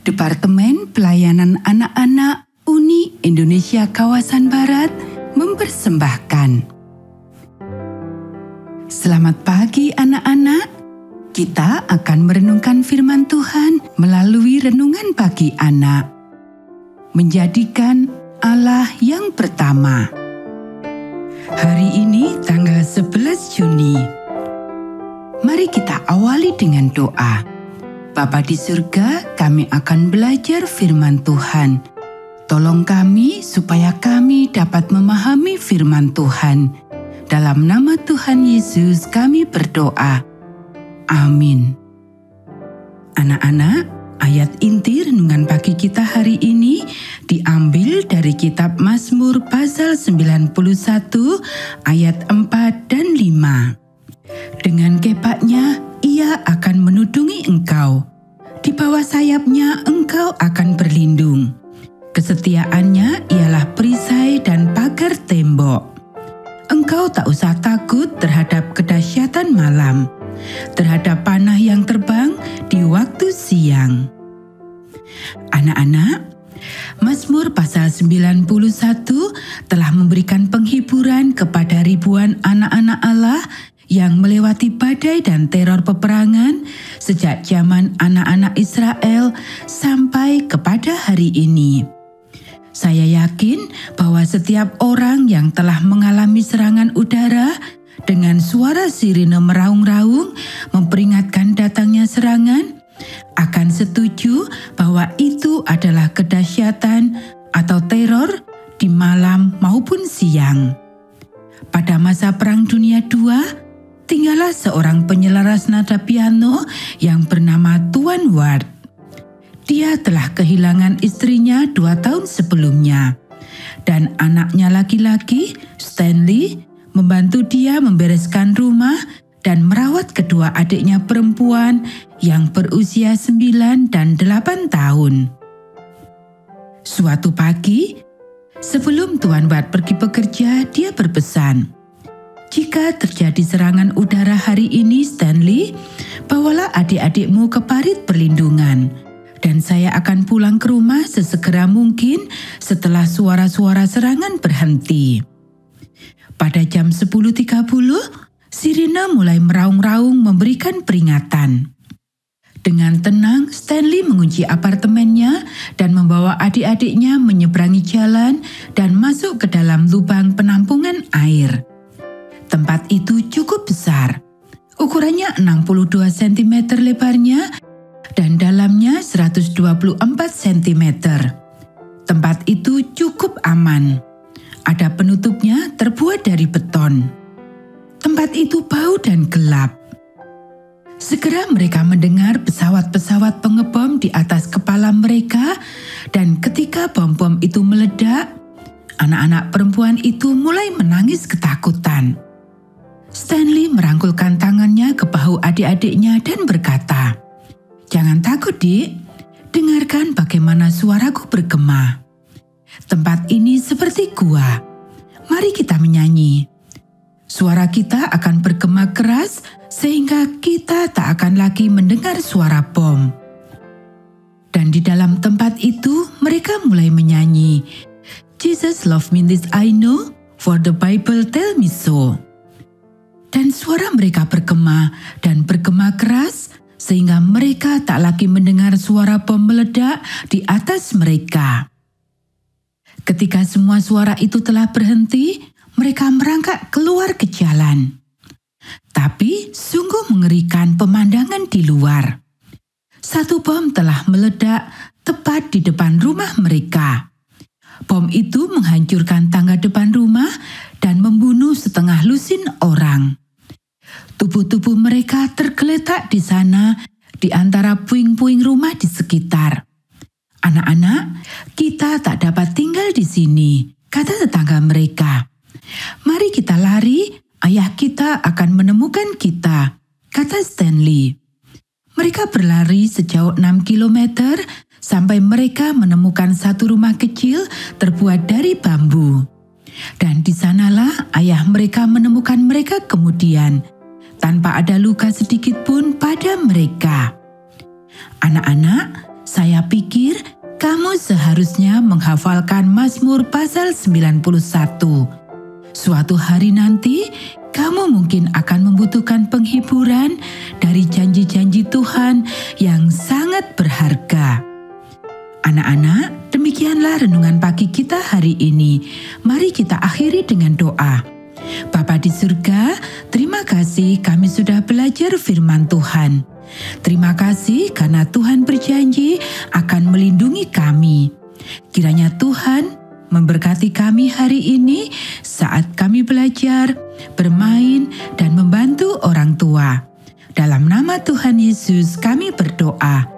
Departemen Pelayanan Anak-anak Uni Indonesia Kawasan Barat mempersembahkan. Selamat pagi anak-anak. Kita akan merenungkan firman Tuhan melalui renungan pagi anak. Menjadikan Allah yang pertama. Hari ini tanggal 11 Juni. Mari kita awali dengan doa. Bapa di surga, kami akan belajar firman Tuhan. Tolong kami supaya kami dapat memahami firman Tuhan. Dalam nama Tuhan Yesus kami berdoa. Amin. Anak-anak, ayat inti renungan pagi kita hari ini diambil dari kitab Mazmur pasal 91 ayat 4 dan 5. Dengan kepaknya ia akan menudungi engkau. Di bawah sayapnya engkau akan berlindung. Kesetiaannya ialah perisai dan pagar tembok. Engkau tak usah takut terhadap kedahsyatan malam, terhadap panah yang terbang di waktu siang. Anak-anak, Mazmur pasal 91 telah memberikan penghiburan kepada ribuan anak-anak Allah yang melewati badai dan teror peperangan sejak zaman anak-anak Israel sampai kepada hari ini. Saya yakin bahwa setiap orang yang telah mengalami serangan udara dengan suara sirine meraung-raung memperingatkan datangnya serangan akan setuju bahwa itu adalah kedahsyatan atau teror di malam maupun siang. Pada masa Perang Dunia II, tinggallah seorang penyelaras nada piano yang bernama Tuan Ward. Dia telah kehilangan istrinya 2 tahun sebelumnya, dan anaknya laki-laki, Stanley, membantu dia membereskan rumah dan merawat kedua adiknya perempuan yang berusia 9 dan 8 tahun. Suatu pagi, sebelum Tuan Ward pergi bekerja, dia berpesan, "Jika terjadi serangan udara hari ini, Stanley, bawalah adik-adikmu ke parit perlindungan, dan saya akan pulang ke rumah sesegera mungkin setelah suara-suara serangan berhenti." Pada jam 10.30, sirine mulai meraung-raung memberikan peringatan. Dengan tenang, Stanley mengunci apartemennya dan membawa adik-adiknya menyeberangi jalan dan masuk ke dalam lubang penampungan air. Tempat itu cukup besar, ukurannya 62 cm lebarnya dan dalamnya 124 cm. Tempat itu cukup aman. Ada penutupnya terbuat dari beton. Tempat itu bau dan gelap. Segera mereka mendengar pesawat-pesawat pengebom di atas kepala mereka, dan ketika bom-bom itu meledak, anak-anak perempuan itu mulai menangis ketakutan. Stanley merangkulkan tangannya ke bahu adik-adiknya dan berkata, "Jangan takut, Dik. Dengarkan bagaimana suaraku bergema. Tempat ini seperti gua. Mari kita menyanyi. Suara kita akan bergema keras sehingga kita tak akan lagi mendengar suara bom." Dan di dalam tempat itu mereka mulai menyanyi, "Jesus love me this I know, for the Bible tell me so." Dan suara mereka bergema dan bergema keras sehingga mereka tak lagi mendengar suara bom meledak di atas mereka. Ketika semua suara itu telah berhenti, mereka merangkak keluar ke jalan. Tapi sungguh mengerikan pemandangan di luar. Satu bom telah meledak tepat di depan rumah mereka. Bom itu menghancurkan tangga depan rumah dan membunuh setengah lusin orang. Tubuh-tubuh mereka tergeletak di sana di antara puing-puing rumah di sekitar. "Anak-anak, kita tak dapat tinggal di sini," kata tetangga mereka. "Mari kita lari, ayah kita akan menemukan kita," kata Stanley. Mereka berlari sejauh 6 kilometer sampai mereka menemukan satu rumah kecil terbuat dari bambu. Dan di sanalah ayah mereka menemukan mereka kemudian, tanpa ada luka sedikit pun pada mereka. "Anak-anak, saya Saya pikir kamu seharusnya menghafalkan Mazmur pasal 91. Suatu hari nanti, kamu mungkin akan membutuhkan penghiburan dari janji-janji Tuhan yang sangat berharga. Anak-anak, demikianlah renungan pagi kita hari ini. Mari kita akhiri dengan doa. Bapa di surga, terima kasih kami sudah belajar firman Tuhan. Terima kasih karena Tuhan berjanji akan melindungi kami. Kiranya Tuhan memberkati kami hari ini saat kami belajar, bermain, dan membantu orang tua. Dalam nama Tuhan Yesus kami berdoa.